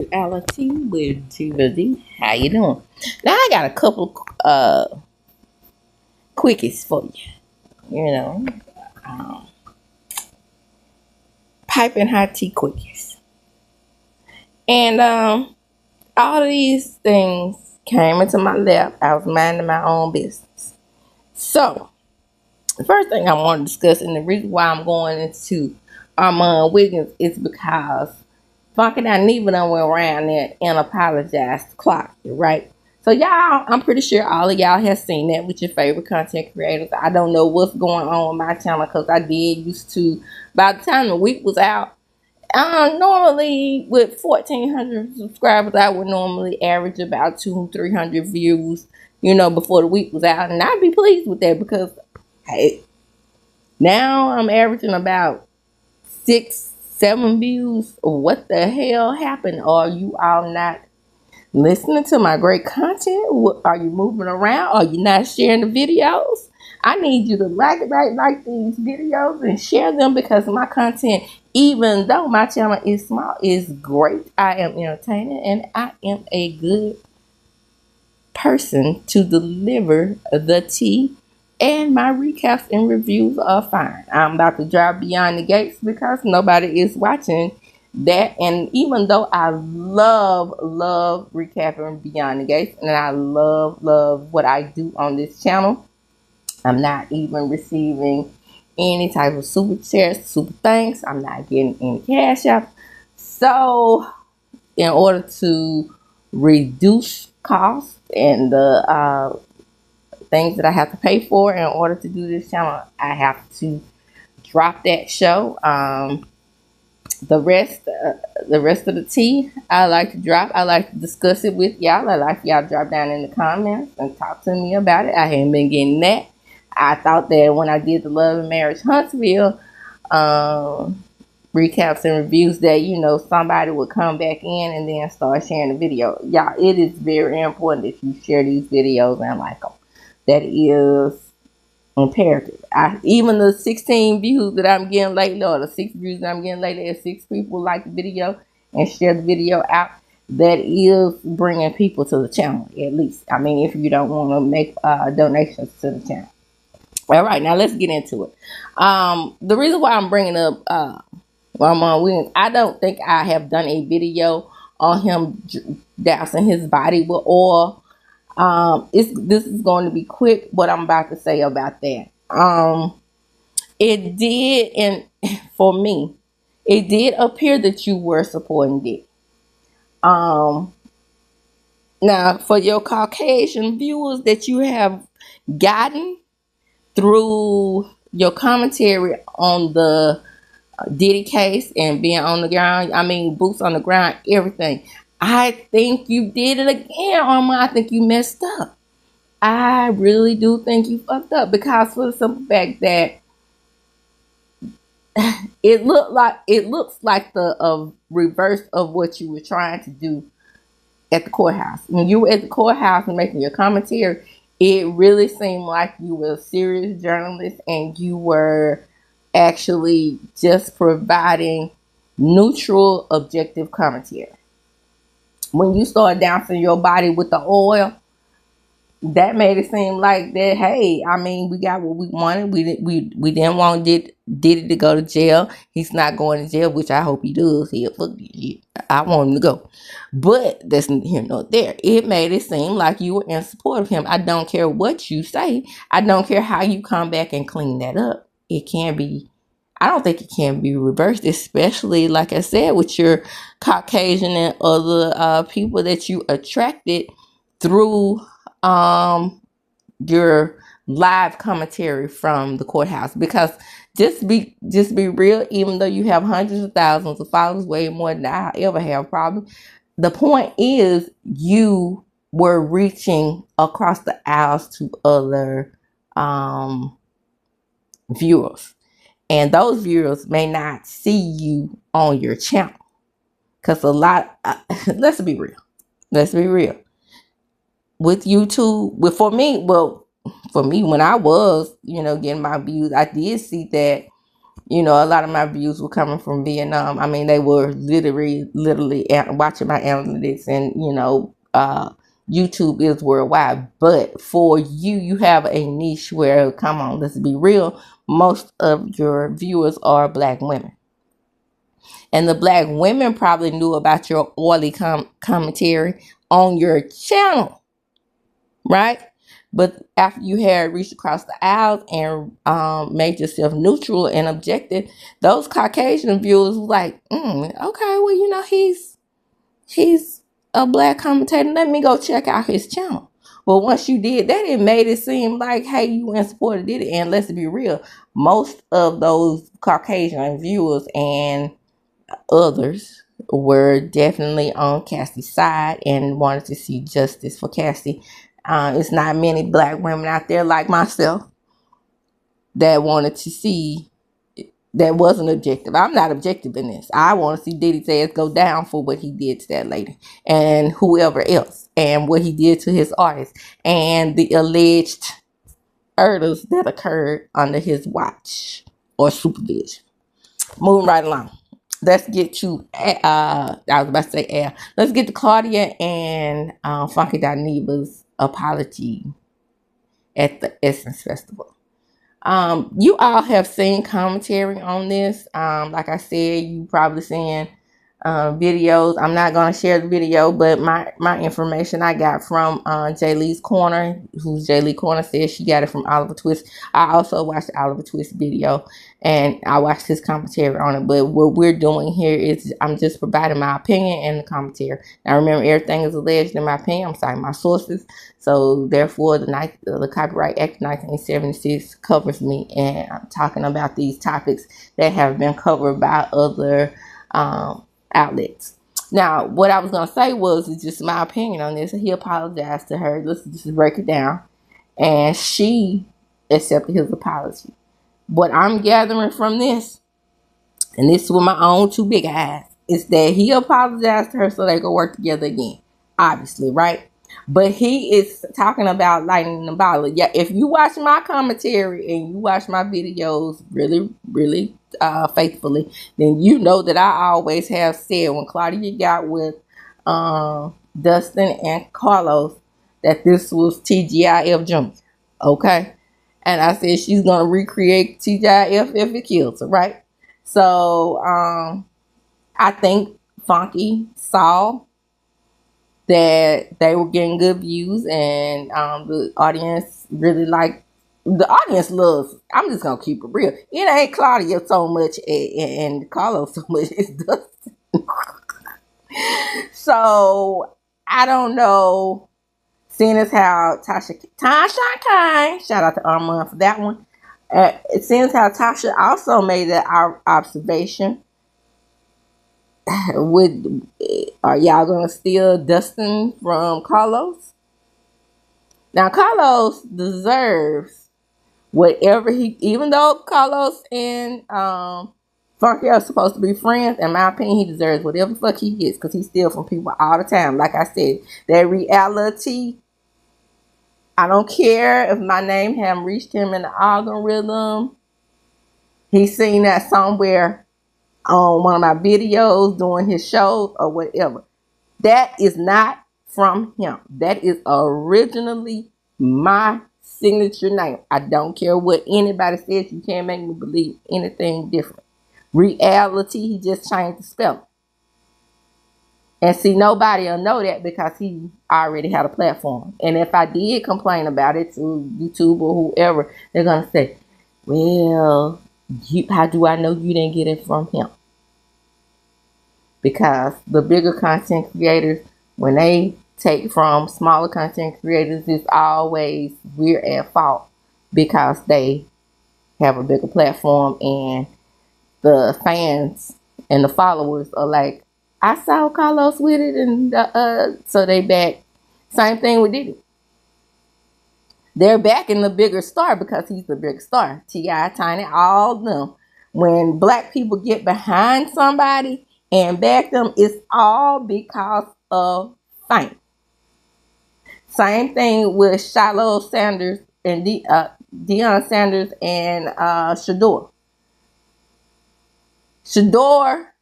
Reality with T. How you doing? Now I got a couple quickies for you. You know, um, piping hot tea quickies, and all of these things came into my lap. I was minding my own business. So the first thing I want to discuss, and the reason why I'm going into Armon Wiggins is because Funky DINEVA done went around there and apologized to Claudia, right? So y'all, I'm pretty sure all of y'all have seen that with your favorite content creators. I don't know what's going on with my channel because I did used to, by the time the week was out, normally with 1,400 subscribers, I would normally average about 200-300 views, before the week was out. And I'd be pleased with that because, hey, now I'm averaging about 6-7 views. What the hell happened? Are you all not listening to my great content? Are you moving around? Are you not sharing the videos? I need you to like these videos and share them because my content, even though my channel is small, is great. I am entertaining and I am a good person to deliver the tea, and my recaps and reviews are fine. I'm about to drive beyond the gates because nobody is watching that. And even though I love recapping beyond the gates, and I love what I do on this channel, I'm not even receiving any type of super chats, super thanks. I'm not getting any cash out. So in order to reduce costs and the things that I have to pay for in order to do this channel, I have to drop that show. The rest of the tea I like to drop. I like to discuss it with y'all. I like y'all drop down in the comments and talk to me about it. I haven't been getting that. I thought that when I did the Love and Marriage Huntsville recaps and reviews that somebody would come back in and then start sharing the video. Y'all, it is very important that you share these videos and like them. That is imperative. Even the 16 views that I'm getting lately, or the 6 views that I'm getting lately, if 6 people like the video and share the video out, that is bringing people to the channel, at least. I mean, if you don't want to make donations to the channel. All right, now let's get into it. The reason why I'm bringing up Armon Wiggins, I don't think I have done a video on him dousing his body with oil. This is going to be quick what I'm about to say about that. It did, and for me, it did appear that you were supporting it. Now for your Caucasian viewers that you have gotten through your commentary on the Diddy case and being on the ground, I mean boots on the ground, everything, I think you did it again, Armon. I think you messed up. I really do think you fucked up because for the simple fact that it looks like the reverse of what you were trying to do at the courthouse. When you were at the courthouse and making your commentary, it really seemed like you were a serious journalist and you were actually just providing neutral, objective commentary. When you started dousing your body with the oil, that made it seem like that, hey, I mean, we got what we wanted. We didn't want Diddy to go to jail. He's not going to jail, which I hope he does. Fuck this. I want him to go. But that's here nor there. It made it seem like you were in support of him. I don't care what you say. I don't care how you come back and clean that up. It can be, I don't think it can be reversed, especially, like I said, with your Caucasian and other people that you attracted through your live commentary from the courthouse. Because just be real, even though you have hundreds of thousands of followers, way more than I ever have probably, the point is you were reaching across the aisles to other viewers, and those viewers may not see you on your channel because a lot let's be real with YouTube. For me, when I was, getting my views, I did see that You know, a lot of my views were coming from Vietnam. I mean, they were literally watching my analytics, and you know, YouTube is worldwide. But for you, you have a niche where, come on, let's be real, most of your viewers are Black women. And the Black women probably knew about your oily commentary on your channel, right? But after you had reached across the aisles and made yourself neutral and objective, those Caucasian viewers were like, okay, well, you know, he's a Black commentator. Let me go check out his channel. Well, once you did that, it made it seem like, hey, you went and supported it. And let's be real, most of those Caucasian viewers and others were definitely on Cassie's side and wanted to see justice for Cassie. It's not many Black women out there like myself that wanted to see, that wasn't objective. I'm not objective in this. I want to see Diddy's ass go down for what he did to that lady and whoever else, and what he did to his artists and the alleged murders that occurred under his watch or supervision. Moving right along. Let's get to, I was about to say, let's get to Claudia and Funky DINEVA's apology at the Essence Festival. You all have seen commentary on this. Like I said, you probably seen videos. I'm not going to share the video, but my information I got from Jay Lee's Corner, who's Jay Lee Corner, says she got it from Oliver Twist. I also watched the Oliver Twist video, and I watched his commentary on it. But what we're doing here is I'm just providing my opinion and the commentary. Now remember, everything is alleged in my opinion. I'm citing my sources. So therefore, the Copyright Act of 1976 covers me, and I'm talking about these topics that have been covered by other outlets. Now, what I was going to say was just my opinion on this. He apologized to her. Let's just break it down. And she accepted his apology. What I'm gathering from this, and this is with my own two big eyes, is that he apologized to her so they could work together again. Obviously, right? But he is talking about lightning the bottle. Yeah, if you watch my commentary and you watch my videos really, really faithfully, then you know that I always have said when Claudia got with Dustin and Carlos that this was TGIF Jr. Okay? And I said she's going to recreate TGIF if it kills her, right? So I think Funky saw that they were getting good views, and the audience really liked. The audience loves. I'm just gonna keep it real. It ain't Claudia so much and Carlos so much. It's Dustin. So I don't know. Seeing as how Tasha Kine, shout out to Armon for that one. Seeing as how Tasha also made that observation. Are y'all gonna steal Dustin from Carlos? Now Carlos deserves whatever even though Carlos and Funky are supposed to be friends, in my opinion, he deserves whatever the fuck he gets, because he steals from people all the time. Like I said, that reality, I don't care if my name haven't reached him in the algorithm. He's seen that somewhere on one of my videos doing his shows or whatever. That is not from him. That is originally my signature name. I don't care what anybody says. You can't make me believe anything different. Reality, he just changed the spelling. And see, nobody will know that because he already had a platform. And if I did complain about it to YouTube or whoever, they're going to say, well, how do I know you didn't get it from him? Because the bigger content creators, when they take from smaller content creators, it's always we're at fault because they have a bigger platform, and the fans and the followers are like, I saw Carlos with it, and so they back. Same thing with Diddy. They're backing the bigger star because he's the bigger star. T.I., Tiny, all of them. When black people get behind somebody and back them, it's all because of fame. Same thing with Shiloh Sanders and Deion Sanders and Shador. Shador,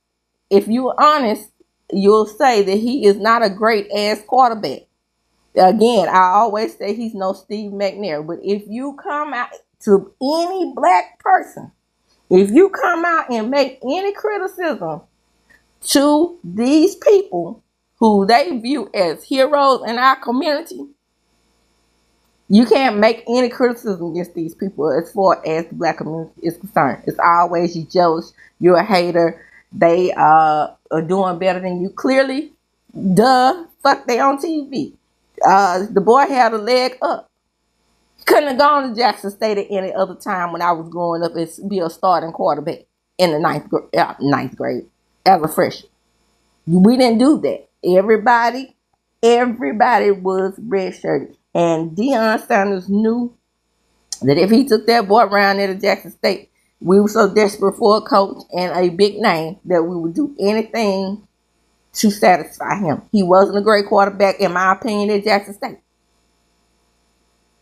if you're honest, you'll say that he is not a great ass quarterback. Again, I always say he's no Steve McNair. But if you come out to any black person, if you come out and make any criticism to these people who they view as heroes in our community, you can't make any criticism against these people as far as the black community is concerned. It's always you jealous, you're a hater, they are doing better than you. Clearly, duh, fuck, they on TV. The boy had a leg up. Couldn't have gone to Jackson State at any other time when I was growing up and be a starting quarterback in the ninth grade as a freshman. We didn't do that. Everybody was redshirted. And Deion Sanders knew that if he took that boy around there to Jackson State, we were so desperate for a coach and a big name that we would do anything to satisfy him. He wasn't a great quarterback, in my opinion, at Jackson State.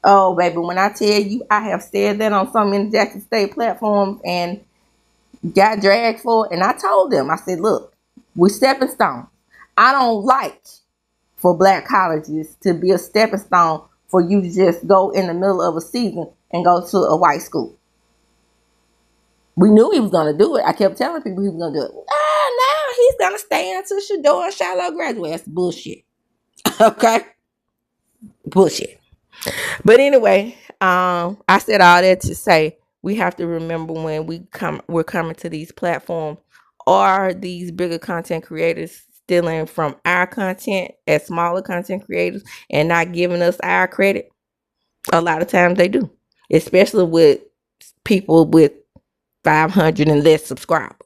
Oh, baby, when I tell you, I have said that on so many Jackson State platforms and got dragged for it. And I told them, I said, look, we're stepping stones. I don't like for black colleges to be a stepping stone for you to just go in the middle of a season and go to a white school. We knew he was going to do it. I kept telling people he was going to do it. Now he's going to stay until Shador and Shiloh graduate. That's bullshit. Okay? Bullshit. But anyway, I said all that to say we have to remember when we're coming to these platforms, are these bigger content creators stealing from our content as smaller content creators and not giving us our credit? A lot of times they do, especially with people with 500 and less subscribers.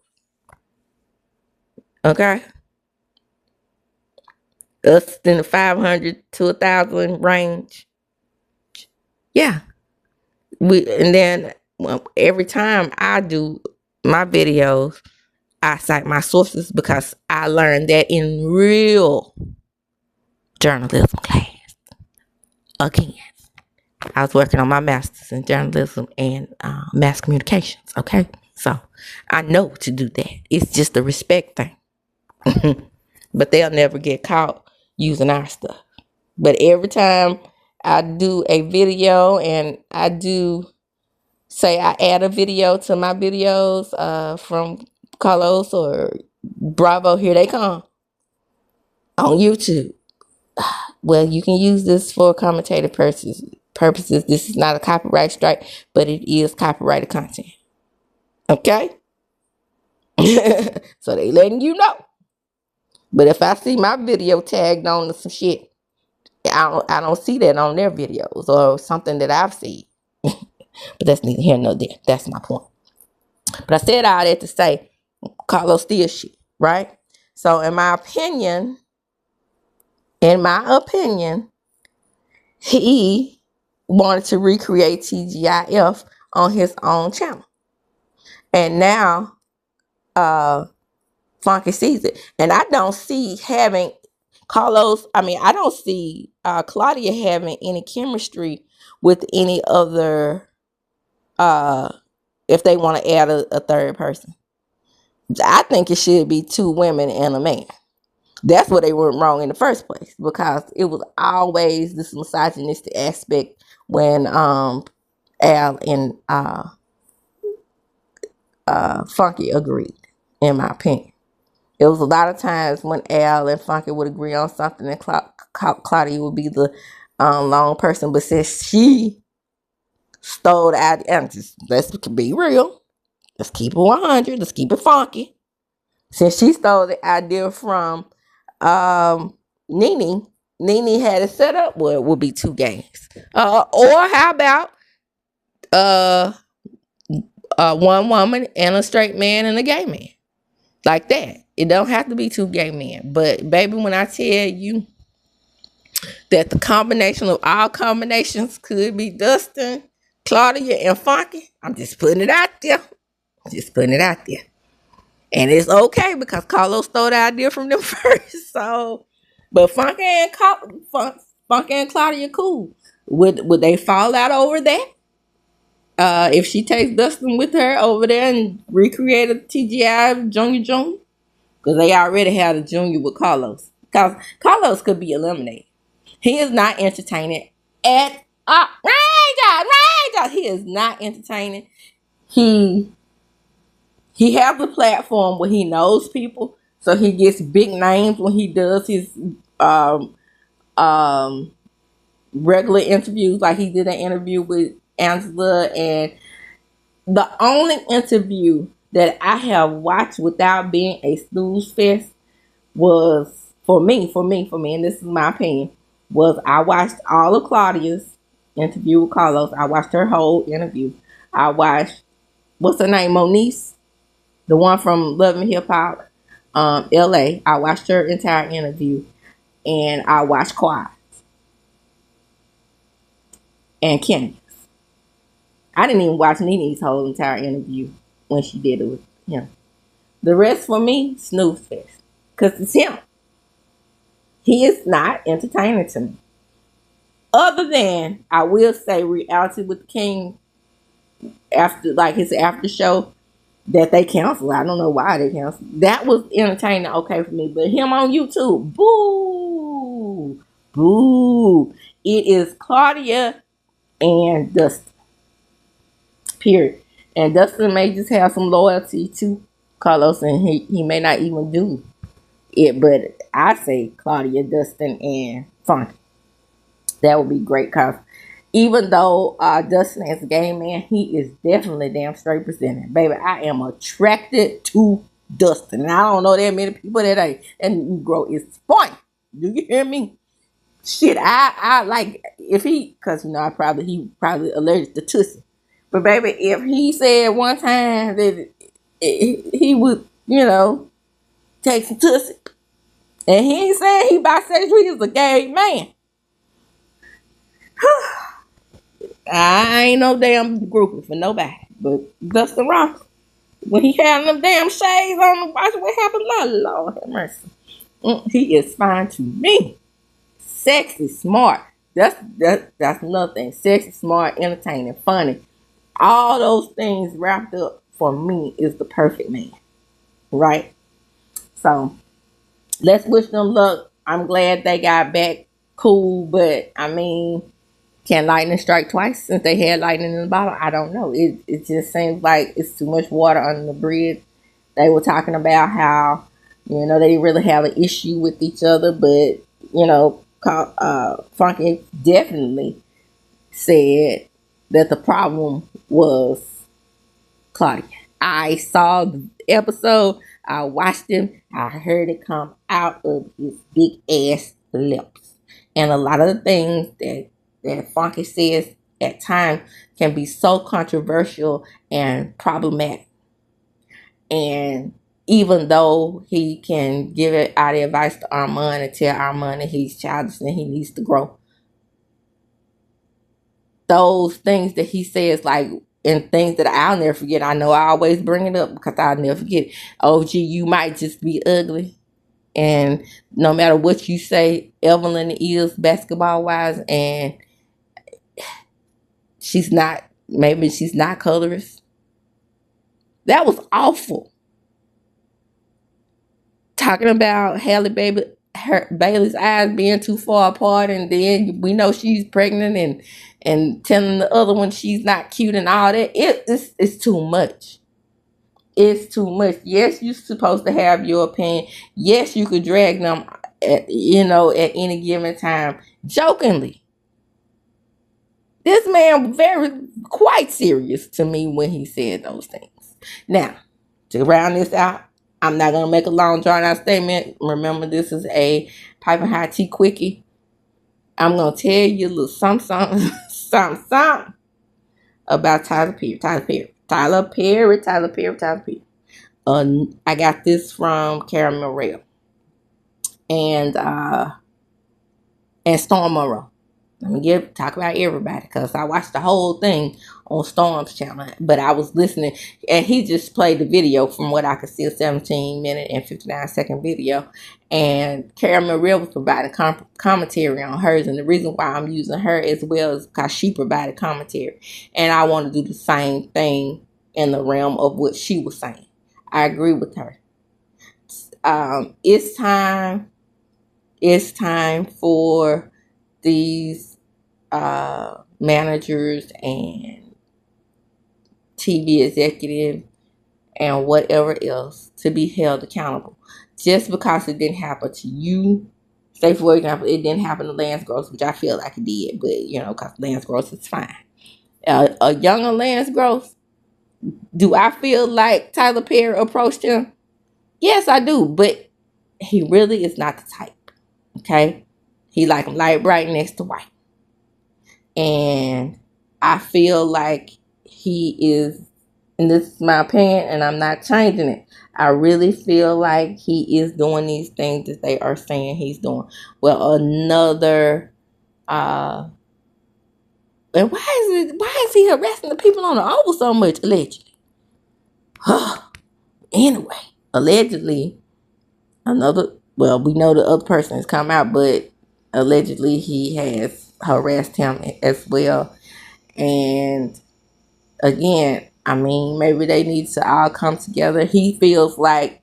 Okay? Us in the 500 to 1,000 range. Yeah. And then every time I do my videos, I cite my sources because I learned that in real journalism class. Again, I was working on my master's in journalism and mass communications. Okay, so I know to do that. It's just a respect thing. But they'll never get caught using our stuff. But every time I do a video and I do say I add a video to my videos from Carlos or Bravo, here they come on YouTube. Well, you can use this for commentative purposes. This is not a copyright strike, but it is copyrighted content. Okay? So they letting you know. But if I see my video tagged on to some shit, I don't see that on their videos or something that I've seen. But that's neither here nor there. That's my point. But I said all that to say Carlos steals shit, right? So in my opinion, he wanted to recreate TGIF on his own channel. And now Funky sees it. And I don't see having I don't see Claudia having any chemistry with any other, if they want to add a third person. I think it should be 2 women and a man. That's where they went wrong in the first place, because it was always this misogynistic aspect when Al and Funky agreed, in my opinion. It was a lot of times when Al and Funky would agree on something and Claudia would be the lone person. But since she stole the idea, and let's be real, let's keep it 100, let's keep it funky. Since she stole the idea from Nene had it set up where it would be 2 games. Or how about one woman and a straight man and a gay man? Like that. It don't have to be 2 gay men. But baby, when I tell you that the combination of all combinations could be Dustin, Claudia, and Funky, I'm just putting it out there. And it's okay because Carlos stole the idea from them first. So, but Funky and Claudia cool. Would they fall out over that? If she takes Dustin with her over there and recreate a TGI Junior, because they already had a Junior with Carlos. Because Carlos could be eliminated. He is not entertaining at all. Ranger! He is not entertaining. He has the platform where he knows people, so he gets big names when he does his regular interviews. Like he did an interview with Angela, and the only interview that I have watched without being a snooze fest was for me, and this is my opinion, was I watched all of Claudia's interview with Carlos. I watched her whole interview. I watched, what's her name, Moniece, the one from Love and Hip Hop, LA. I watched her entire interview, and I watched Quiet and Kenny. I didn't even watch Nene's whole entire interview when she did it with him. The rest for me, snooze fest, because it's him. He is not entertaining to me. Other than, I will say, Reality with the King, after like his after show that they canceled. I don't know why they canceled. That was entertaining, okay for me. But him on YouTube, boo, boo. It is Claudia and Dustin. Period. And Dustin may just have some loyalty to Carlos, and he may not even do it. But I say Claudia, Dustin, and Funky. That would be great, because even though Dustin is a gay man, he is definitely damn straight presenting. Baby, I am attracted to Dustin. And I don't know that many people that ain't. And Negro is fine. Do you hear me? Shit, I like, if he, because you know, he probably allergic to Tussie. But baby, if he said one time that he would, you know, take some Tussie, and he ain't saying he bisexual, he's a gay man. I ain't no damn groupie for nobody. But Dustin Ross, when he had them damn shades on, watch what happened. Lord have mercy. He is fine to me. Sexy, smart. That's another thing. Sexy, smart, entertaining, funny. All those things wrapped up for me is the perfect man. Right? So let's wish them luck. I'm glad they got back cool, but I mean, can lightning strike twice since they had lightning in the bottle? I don't know. It just seems like it's too much water under the bridge. They were talking about how, you know, they really have an issue with each other, but, you know, Funky definitely said that the problem was Claudia. I saw the episode. I watched him. I heard it come out of his big ass lips. And a lot of the things that Funky says at times can be so controversial and problematic. And even though he can give it out of advice to Armon and tell Armon that he's childish and he needs to grow, those things that he says, like, and things that I'll never forget. I know I always bring it up because I'll never forget. Oh, gee, you might just be ugly. And no matter what you say, Evelyn is basketball wise, and she's not, maybe she's not colorist. That was awful. Talking about Bailey's eyes being too far apart, and then we know she's pregnant, and telling the other one she's not cute and all that. It's too much. It's too much. Yes, you're supposed to have your opinion. Yes, you could drag them at any given time, jokingly. This man was quite serious to me when he said those things. Now, to round this out, I'm not going to make a long drawn out statement. Remember, this is a Pipe and High Tea Quickie. I'm going to tell you a little something about Tyler Perry. I got this from Karen Morrell and Storm Monroe. Let me talk about everybody, because I watched the whole thing on Storm's channel. But I was listening, and he just played the video from what I could see, a 17-minute and 59-second video. And Karen Maria was providing commentary on hers. And the reason why I'm using her as well is because she provided commentary. And I want to do the same thing in the realm of what she was saying. I agree with her. It's time for these managers and TV executives and whatever else to be held accountable. Just because it didn't happen to you, say for example, it didn't happen to Lance Gross, which I feel like it did, but because Lance Gross is fine. A younger Lance Gross, do I feel like Tyler Perry approached him? Yes, I do, but he really is not the type. Okay? He like him light bright next to white. And I feel like he is, and this is my opinion, and I'm not changing it. I really feel like he is doing these things that they are saying he's doing. Well, another, and why is he harassing the people on the Oval so much, allegedly? Anyway, allegedly, we know the other person has come out, but allegedly he has harassed him as well. And again, maybe they need to all come together. He feels like,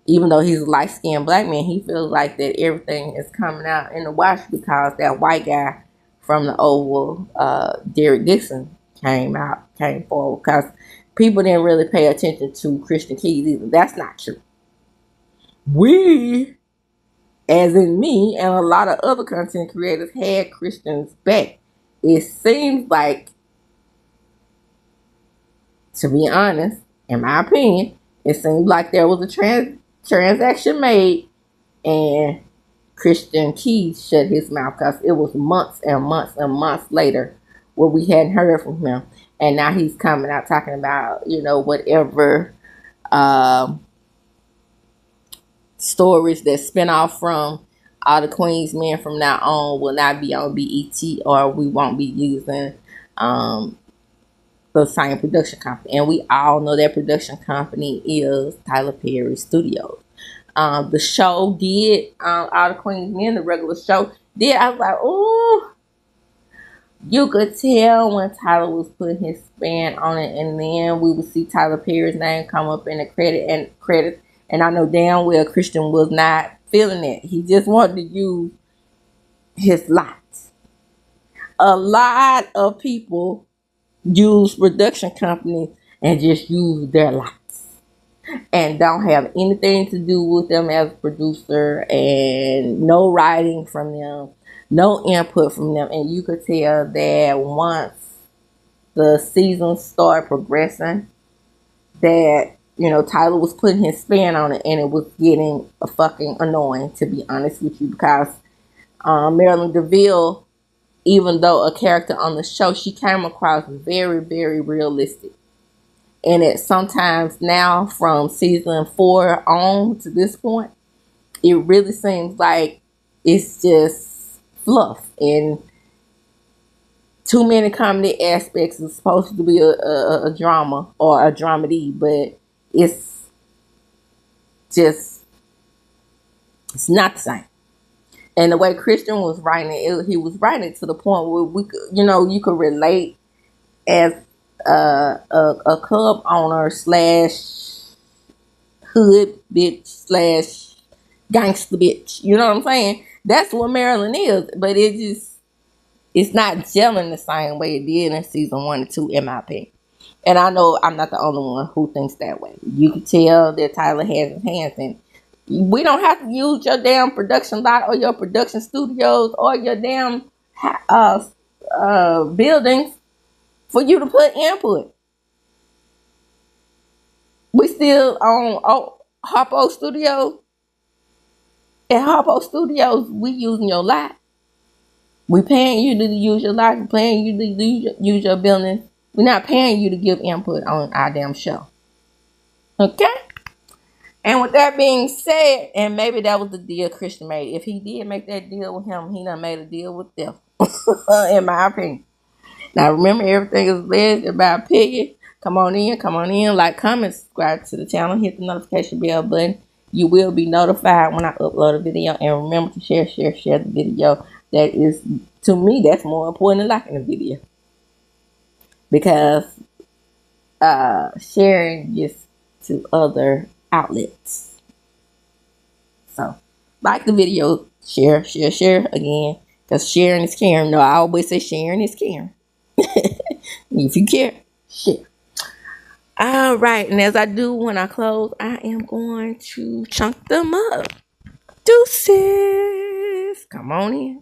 even though he's a light-skinned black man, he feels like that everything is coming out in the wash because that white guy from the Oval, Derek Dixon, came forward, because people didn't really pay attention to Christian Keys either. That's not true. We, as in me and a lot of other content creators, had Christians back. It seems like, to be honest, in my opinion, it seemed like there was a transaction made and Christian Keys shut his mouth, because it was months and months and months later where we hadn't heard from him. And now he's coming out talking about, whatever stories that spin off from All the Queen's Men from now on will not be on BET, or we won't be using the same production company. And we all know that production company is Tyler Perry Studios. The show did, All the Queen's Men, the regular show did. I was like, ooh. You could tell when Tyler was putting his spin on it, and then we would see Tyler Perry's name come up in the credits. And I know damn well Christian was not feeling it. He just wanted to use his lights. A lot of people use production companies and just use their lights and don't have anything to do with them as a producer, and no writing from them, no input from them. And you could tell that once the season started progressing, that Tyler was putting his spin on it, and it was getting fucking annoying, to be honest with you, because Marilyn DeVille, even though a character on the show, she came across very, very realistic. And it sometimes now, from season 4 on to this point, it really seems like it's just fluff and too many comedy aspects. It's supposed to be a drama or a dramedy, but it's not the same. And the way Christian was writing it, he was writing it to the point where we could, you could relate as a club owner / hood bitch / gangster bitch. You know what I'm saying? That's what Marilyn is, but it's not gelling the same way it did in season 1 and 2, in my opinion. And I know I'm not the only one who thinks that way. You can tell that Tyler has his hands in. We don't have to use your damn production lot or your production studios or your damn buildings for you to put input. We still on Harpo Studios. At Harpo Studios, we using your lot. We paying you to use your lot. We paying you to use your buildings. We're not paying you to give input on our damn show. Okay? And with that being said, and maybe that was the deal Christian made. If he did make that deal with him, he done made a deal with them, in my opinion. Now remember, everything is led about Piggy. Come on in, like, comment, subscribe to the channel, hit the notification bell button. You will be notified when I upload a video, and remember to share the video. That is, to me, that's more important than liking the video, because sharing gets to other outlets. So like the video, share again, because sharing is caring. No, I always say sharing is caring. If you care, share. All right, and as I do when I close, I am going to chunk them up. Deuces. Come on in.